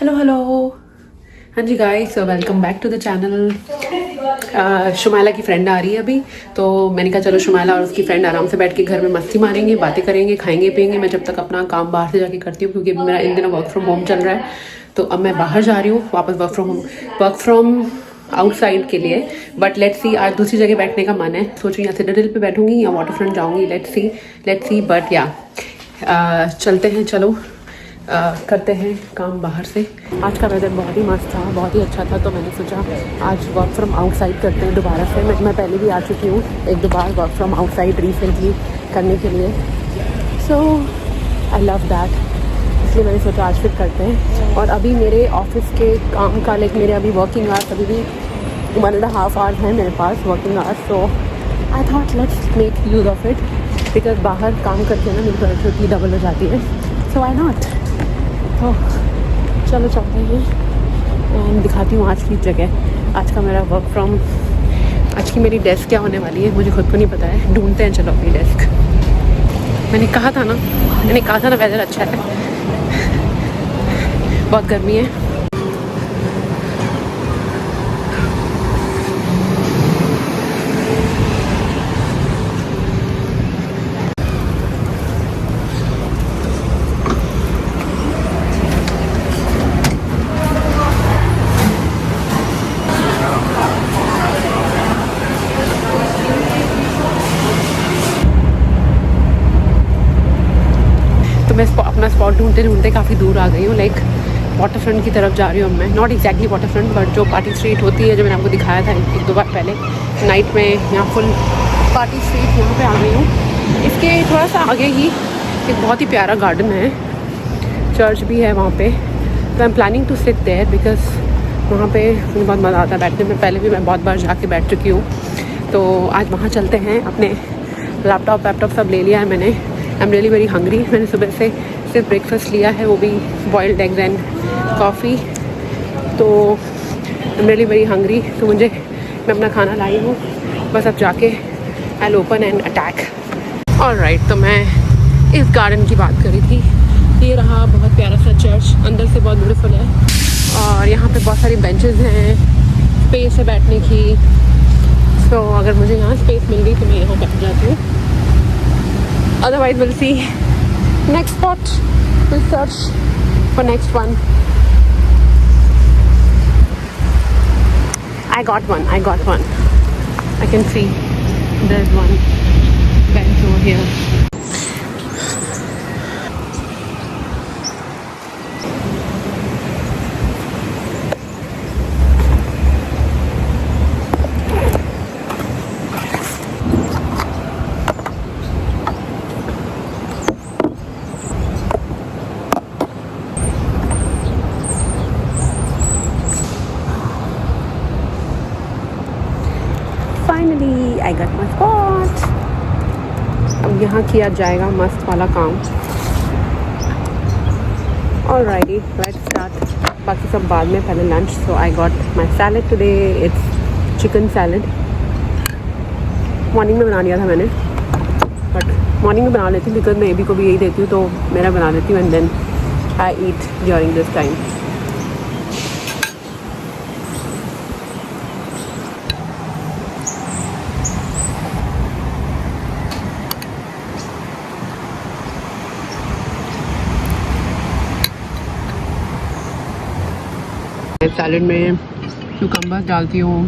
Hello hello. हाँ जी guys, welcome back to the channel. Shumaila की फ्रेंड आ रही है अभी, तो मैंने कहा चलो शुमाइला और उसकी फ्रेंड आराम से बैठ के घर में मस्ती मारेंगे, बातें करेंगे, खाएंगे पिएंगे। मैं जब तक अपना काम बाहर से जाके करती हूँ, क्योंकि मेरा इन दिनों वर्क फ्रॉम होम चल रहा है। तो अब मैं बाहर जा रही हूँ वापस वर्क फ्रॉम आउटसाइड के लिए। बट लेट्स सी, आज दूसरी जगह बैठने का मन है। सोच रही हूँ या सिटाडेल पे बैठूंगी या वाटर फ्रंट जाऊँगी। लेट्स सी बट या चलते हैं। चलो करते हैं काम बाहर से। आज का वेदर बहुत ही मस्त था, बहुत ही अच्छा था, तो मैंने सोचा आज वर्क फ्रॉम आउटसाइड करते हैं दोबारा से। मैं पहले भी आ चुकी हूँ एक दो बार वर्क फ्रॉम आउटसाइड रिसेंटली करने के लिए। सो आई लव दैट, इसलिए मैंने सोचा आज फिर करते हैं। और अभी मेरे ऑफिस के काम का मेरे अभी वर्किंग आवर्स अभी भी 1.5 आवर्स हैं मेरे पास working hours. So I thought let's make use of it, because बाहर काम करके ना मेरी प्रोडक्टिविटी डबल हो जाती है। So I not. तो चलो चलते हैं और दिखाती हूँ आज की जगह। आज का मेरा आज की मेरी डेस्क क्या होने वाली है मुझे खुद को नहीं पता है। ढूंढते हैं चलो अपनी डेस्क। मैंने कहा था ना वेदर अच्छा है। बहुत गर्मी है। तो मैं अपना स्पॉट ढूंढते ढूंढते काफ़ी दूर आ गई हूँ। वाटर फ्रंट की तरफ जा रही हूँ मैं। Not exactly water front, but जो पार्टी स्ट्रीट होती है, जो मैंने आपको दिखाया था एक दो बार पहले नाइट में, यहाँ फुल पार्टी स्ट्रीट यहाँ पे आ गई हूँ। इसके थोड़ा सा आगे ही एक बहुत ही प्यारा गार्डन है, चर्च भी है वहाँ पे। तो I am planning to sit there because वहाँ पे मुझे बहुत मज़ा आता है बैठने में। पहले भी मैं बहुत बार जाके बैठ चुकी हूँ, तो आज वहाँ चलते हैं। अपने लैपटॉप सब ले लिया है मैंने। आई एम रियली वेरी हंग्री। मैंने सुबह से सिर्फ ब्रेकफास्ट लिया है, वो भी बॉइल्ड एग्स एंड कॉफ़ी। तो I am really very hungry. तो मैं अपना खाना लाई हूँ, बस अब जाके I will open and attack. Alright, तो मैं इस गार्डन की बात करी थी। ये रहा बहुत प्यारा सा चर्च, अंदर से बहुत ब्यूटीफुल है। और यहाँ पे बहुत सारी बेंचेस हैं, स्पेस है बैठने की। तो अगर मुझे यहाँ स्पेस मिल गई तो मैं यहाँ बैठ जाती हूँ। Otherwise we'll see next spot. We'll search for next one. I got one. I can see there's one bench over here. Finally, I got my spot. अब यहाँ किया जाएगा मस्त वाला काम। Alrighty, let's start. बाकी सब बाद में, पहले lunch. So I got my salad today. It's chicken salad. Morning में बना लिया था मैंने, बट मॉर्निंग में बना लेती हूँ बिकॉज मैं एबी को भी यही देती हूँ, तो मेरा बना लेती हूँ and then I eat during this time. Salad में क्यूकम्बर डालती हूँ,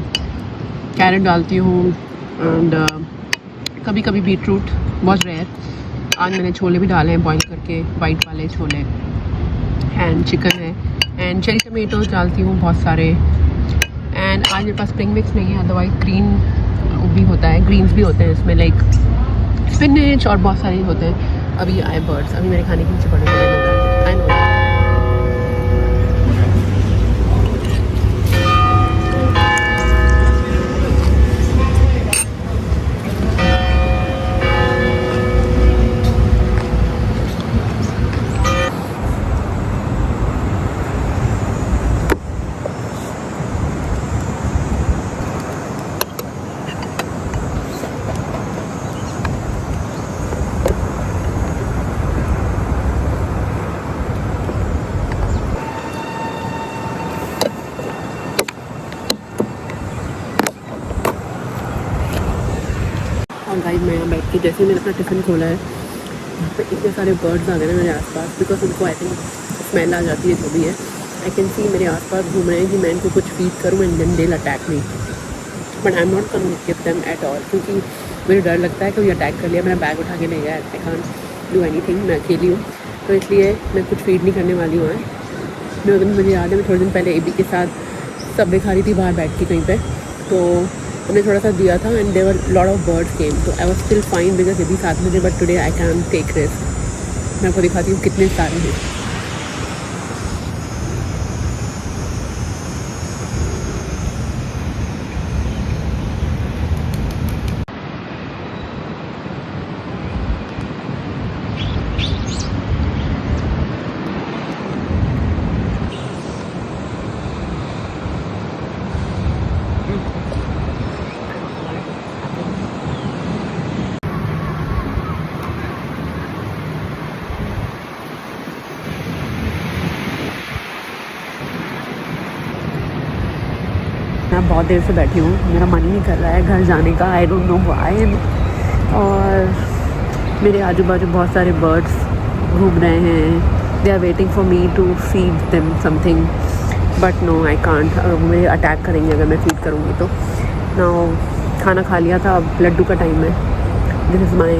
कैरेट डालती हूँ एंड कभी कभी बीटरूट, बहुत रेयर। आज मैंने छोले भी डाले हैं बॉईल करके, वाइट वाले छोले। एंड चिकन है एंड चेरी टमेटोज डालती हूँ बहुत सारे। एंड आज मेरे पास स्प्रिंग मिक्स नहीं है, अदरवाइज ग्रीन भी होता है, ग्रीन्स भी होते हैं इसमें, स्पिनच और बहुत सारे होते हैं। अभी आए बर्ड्स, अभी मेरे खाने के नीचे पड़े हुए। आई नो गाइस मैं यहाँ बैठ के जैसे मैंने अपना टिफ़िन खोला है, यहाँ पे इतने सारे बर्ड्स आ गए ना मेरे आसपास, बिकॉज उनको आई थिंक स्मेल आ जाती है जो भी है। आई कैन सी मेरे आसपास घूम रहे हैं कि मैं इनको कुछ फीड करूँ and then they will attack me, but I am not going to give them at all, क्योंकि मुझे डर लगता है कि कोई अटैक कर लिया, मेरा बैग उठा के ले गया, आई कांट डू एनीथिंग, मैं अकेली हूँ, तो इसलिए मैं कुछ फीड नहीं करने वाली हूँ। मुझे याद है मैं थोड़े दिन पहले एबी के साथ सबवे खा रही थी बाहर बैठ के कहीं पे, तो हमने थोड़ा सा दिया था and there were lot of birds came, तो I was still fine because एबी साथ में थे, but today I can take risk. मैं आपको दिखाती हूँ कितने सारे हैं। मैं बहुत देर से बैठी हूँ, मेरा मन ही नहीं कर रहा है घर जाने का, आई डोंट नो व्हाई। और मेरे आजू बाजू बहुत सारे बर्ड्स घूम रहे हैं, they are waiting for me to feed them something, but no I can't, मुझे अटैक करेंगे अगर मैं फीड करूँगी तो। नाउ खाना खा लिया था, अब लड्डू का टाइम है। This is my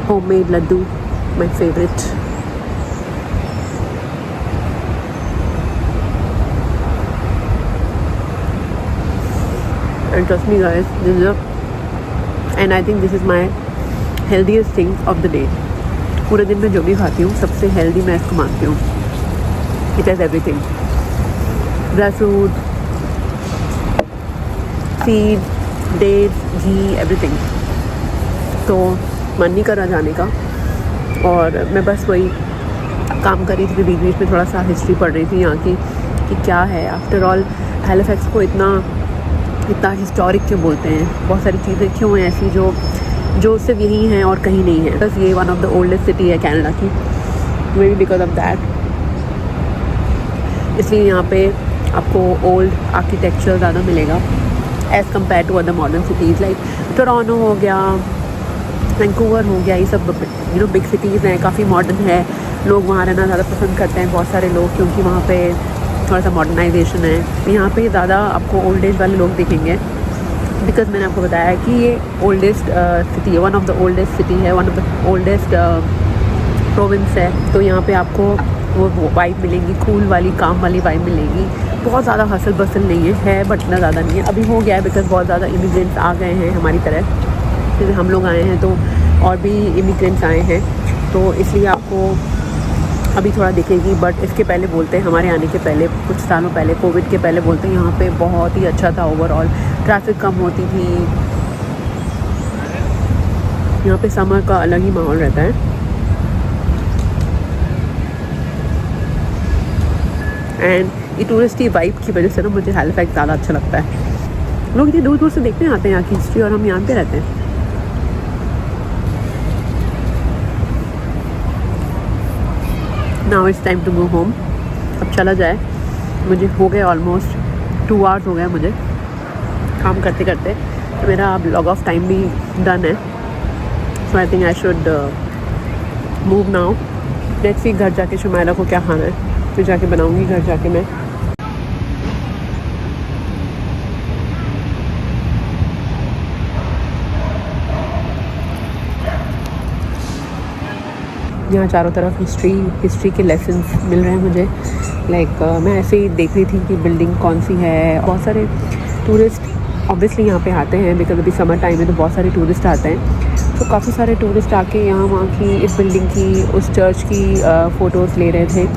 homemade laddu, my favourite. And trust me guys, this is and I think this is my healthiest thing of the day. पूरे दिन में जो भी खाती हूँ सबसे हेल्दी मैं इसको मानती हूँ। It has everything, dry fruit, seed, dates, ghee, everything. तो मन नहीं कर रहा जाने का, और मैं बस वही काम कर रही थी, बीच बीच में थोड़ा सा हिस्ट्री पढ़ रही थी यहाँ की कि क्या है। आफ्टर ऑल हैलिफैक्स को इतना हिस्टोरिक क्यों बोलते हैं, बहुत सारी चीज़ें क्यों हैं ऐसी जो सिर्फ यहीं हैं और कहीं नहीं है। बस ये one of the oldest city है कनाडा की, may be because of that, इसलिए यहाँ पे आपको ओल्ड आर्किटेक्चर ज़्यादा मिलेगा as compare to other modern cities like Toronto हो गया, वैंकूवर हो गया। ये सब बिग सिटीज़ हैं, काफ़ी मॉडर्न है, लोग वहाँ रहना ज़्यादा पसंद करते हैं बहुत सारे लोग, क्योंकि वहाँ पे थोड़ा सा मॉडर्नाइजेशन है। यहाँ पे ज़्यादा आपको ओल्ड एज वाले लोग दिखेंगे, बिकॉज मैंने आपको बताया कि ये ओल्डेस्ट सिटी है, one of the oldest city है, one of the oldest province है। तो यहाँ पे आपको वो वाइब मिलेगी, कूल वाली, काम वाली वाइब मिलेगी। बहुत ज़्यादा हसल बसल नहीं है बट इतना ज़्यादा नहीं है। अभी हो गया है बिकॉज बहुत ज़्यादा इमिग्रेंट्स आ गए हैं हमारी तरह, जैसे हम लोग आए हैं तो और भी इमिग्रेंट्स आए हैं, तो इसलिए आपको अभी थोड़ा दिखेगी। बट इसके पहले बोलते हैं, हमारे आने के पहले कुछ सालों पहले, कोविड के पहले बोलते हैं यहाँ पे बहुत ही अच्छा था ओवरऑल, ट्रैफिक कम होती थी, यहाँ पे समर का अलग ही माहौल रहता है। एंड ये टूरिस्टी वाइब की वजह से ना मुझे हैलिफैक्स ज़्यादा अच्छा लगता है। लोग इतनी दूर दूर से देखने आते हैं यहाँ की हिस्ट्री, और हम यहाँ पे रहते हैं। Now it's time to go home, अब चला जाए। मुझे हो गए ऑलमोस्ट 2 आवर्स हो गए मुझे काम करते करते, तो मेरा अब लॉग ऑफ टाइम भी डन है। So I think I should move now. Let's see घर जाके शुमाइला को क्या खाना है, फिर जाके बनाऊंगी घर जाके मैं। यहाँ चारों तरफ हिस्ट्री के लेसन्स मिल रहे हैं मुझे। लाइक मैं ऐसे ही देख रही थी कि बिल्डिंग कौन सी है। बहुत सारे टूरिस्ट ऑब्वियसली यहाँ पे आते हैं बिकॉज अभी समर टाइम है, तो बहुत सारे टूरिस्ट आते हैं। तो काफ़ी सारे टूरिस्ट आके यहाँ वहाँ की, इस बिल्डिंग की, उस चर्च की फ़ोटोज़ ले रहे थे,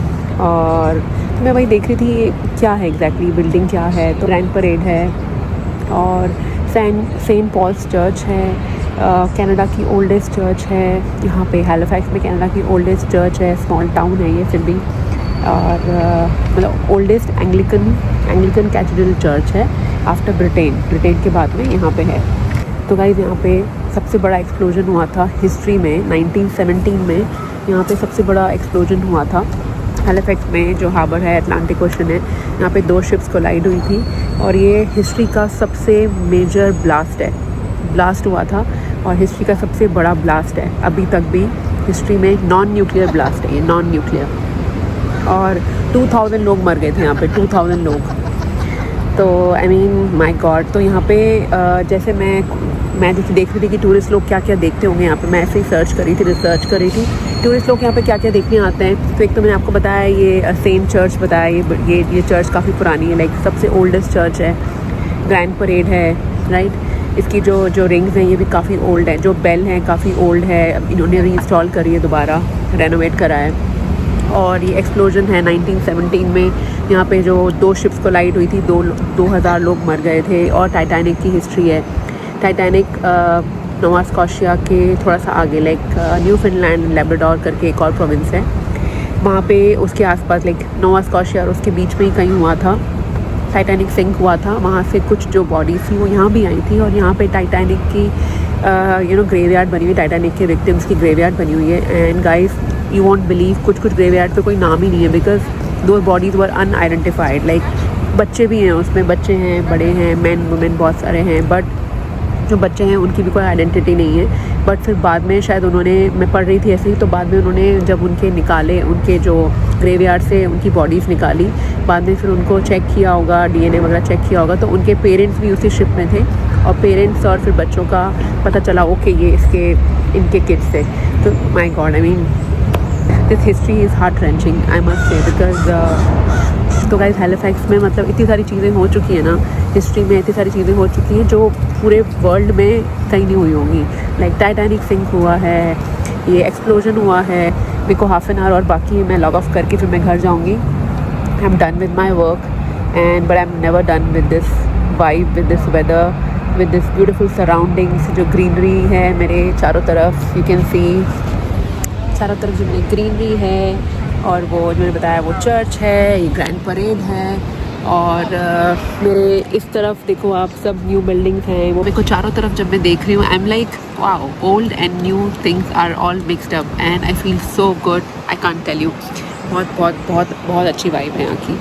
और मैं वही देख रही थी क्या है एग्जैक्टली बिल्डिंग क्या है। तो ग्रैंड परेड है, और सेंट पॉल्स चर्च है, कनाडा की ओल्डेस्ट चर्च है यहाँ पे। हैलिफैक्स में कनाडा की ओल्डेस्ट चर्च है, स्मॉल टाउन है ये फिर भी, और मतलब ओल्डेस्ट एंग्लिकन कैथेड्रल चर्च है आफ्टर ब्रिटेन के बाद में यहाँ पे है। तो गाइस यहाँ पे सबसे बड़ा एक्सप्लोजन हुआ था हिस्ट्री में 1917 में, यहाँ पे सबसे बड़ा एक्सप्लोजन हुआ था हैलिफैक्स में, जो हार्बर है, अटलांटिक ओशन है, यहाँ पे 2 शिप्स कोलाइड हुई थी, और ये हिस्ट्री का सबसे मेजर ब्लास्ट है, ब्लास्ट हुआ था और हिस्ट्री का सबसे बड़ा ब्लास्ट है अभी तक भी हिस्ट्री में। नॉन न्यूक्लियर ब्लास्ट है ये, नॉन न्यूक्लियर। और 2000 लोग मर गए थे यहाँ पे, 2000 लोग। तो आई मीन माय गॉड। तो यहाँ पे जैसे मैं जैसे देख रही थी कि टूरिस्ट लोग क्या क्या देखते होंगे यहाँ पे, मैं ऐसे ही सर्च कर रही थी, रिसर्च कर रही थी टूरिस्ट लोग यहाँ पे क्या क्या देखने आते हैं। तो एक तो मैंने आपको बताया ये सेंट चर्च बताया, ये चर्च काफ़ी पुरानी है, लाइक सबसे ओल्डेस्ट चर्च है। ग्रैंड परेड है, राइट। इसकी जो रिंग्स हैं ये भी काफ़ी ओल्ड है, जो बेल हैं काफ़ी ओल्ड है, इन्होंने रीइंस्टॉल करी है, दोबारा रेनोवेट करा है। और ये एक्सप्लोजन है 1917 में, यहाँ पे जो 2 शिप्स कोलाइड हुई थी, 2000 लोग मर गए थे। और टाइटैनिक की हिस्ट्री है। टाइटैनिक नोवा स्कॉशिया के थोड़ा सा आगे, लाइक न्यूफाउंडलैंड लैब्राडोर करके एक और प्रोविंस है, वहाँ पे उसके आसपास लाइक नोवा स्कॉशिया और उसके बीच में ही कहीं हुआ था, टाइटैनिक सिंक हुआ था। वहाँ से कुछ जो बॉडीज़ थी वो यहाँ भी आई थी और यहाँ पे टाइटैनिक की ग्रेवयार्ड बनी हुई, टाइटैनिक के विक्टिम्स की ग्रेवयार्ड बनी हुई है। And guys you won't believe, कुछ ग्रेवयार्ड पे कोई नाम ही नहीं है, बिकॉज दो बॉडीज़ वर अनआइडेंटिफाइड। लाइक बच्चे भी हैं उसमें, बच्चे हैं, बड़े हैं, मैन वुमेन बहुत सारे हैं, बट जो बच्चे हैं उनकी भी कोई आइडेंटिटी नहीं है। बट फिर बाद में शायद उन्होंने, मैं पढ़ रही थी ऐसे ही, तो बाद में उन्होंने जब उनके निकाले, उनके जो ग्रेवयार्ड से उनकी बॉडीज़ निकाली, बाद में फिर उनको चेक किया होगा, डीएनए वगैरह चेक किया होगा, तो उनके पेरेंट्स भी उसी शिप में थे और पेरेंट्स और फिर बच्चों का पता चला ओके ये इनके किड्स थे। तो my God, I mean this history is heart wrenching, I must say, because तो गाइस हैलिफैक्स में मतलब इतनी सारी चीज़ें हो चुकी हैं ना, हिस्ट्री में इतनी सारी चीज़ें हो चुकी हैं जो पूरे वर्ल्ड में कहीं नहीं हुई होंगी। लाइक टाइटैनिक सिंक हुआ है, ये एक्सप्लोजन हुआ है। मेरे को हाफ एन आवर और बाकी, मैं लॉग ऑफ करके फिर मैं घर जाऊँगी। I am done with my work and but I am never done with this vibe, with this weather, with this beautiful surroundings. जो ग्रीनरी है मेरे चारों तरफ, यू कैन सी चारों तरफ जो मेरी ग्रीनरी है, और वो जो मैंने बताया वो चर्च है, ये ग्रैंड परेड है, और मेरे इस तरफ देखो आप, सब न्यू बिल्डिंग्स हैं। वो मेरे को चारों तरफ जब मैं देख रही हूँ, I am like wow, old and new things are all mixed up and I feel so good, I can't tell you. बहुत बहुत बहुत बहुत अच्छी वाइब है यहाँ की।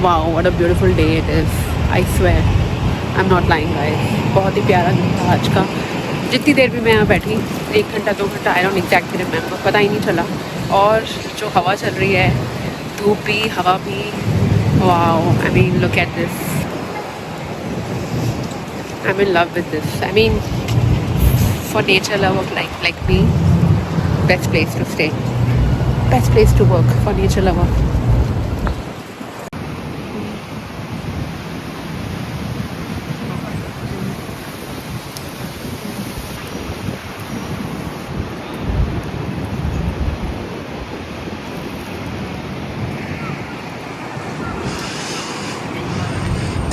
Wow what a beautiful day it is, I swear, I am not lying guys. बहुत ही प्यारा दिन था आज का। जितनी देर भी मैं यहाँ बैठी, 1 घंटा 2 घंटा, आई डोंट एग्जैक्टली रिमेंबर, पता ही नहीं चला। और जो हवा चल रही है, धूप भी, हवा भी, wow, I mean look at this, I am in love with this. I mean for nature lover like me, best place to stay, best place to work for nature lover.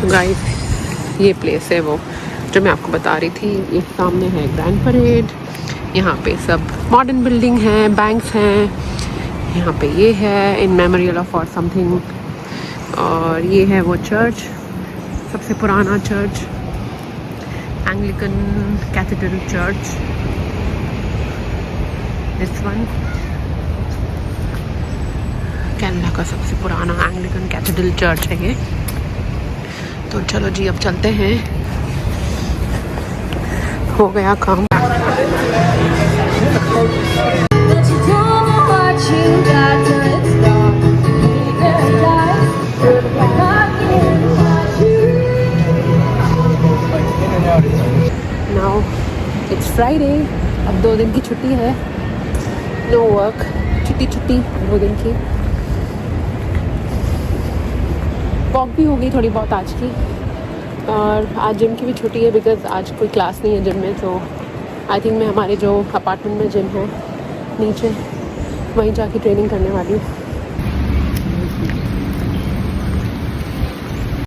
तो गाइस ये place है वो जो मैं आपको बता रही थी। ये सामने है ग्रैंड परेड, यहाँ पे सब मॉडर्न बिल्डिंग हैं, बैंक्स हैं, यहाँ पे ये है इन मेमोरियल ऑफ और समथिंग, और ये है वो चर्च, सबसे पुराना church, Anglican cathedral church, this one Canada का सबसे पुराना एंग्लिकन कैथेड्रल चर्च है ये। तो चलो जी अब चलते हैं, हो गया काम। नाउ इट्स फ्राइडे, अब 2 दिन की छुट्टी है, नो वर्क, छुट्टी 2 दिन की। वॉक भी हो गई थोड़ी बहुत आज की, और आज जिम की भी छुट्टी है बिकॉज आज कोई क्लास नहीं है जिम में, तो आई थिंक मैं हमारे जो अपार्टमेंट में जिम है नीचे, वहीं जाके ट्रेनिंग करने वाली हूँ।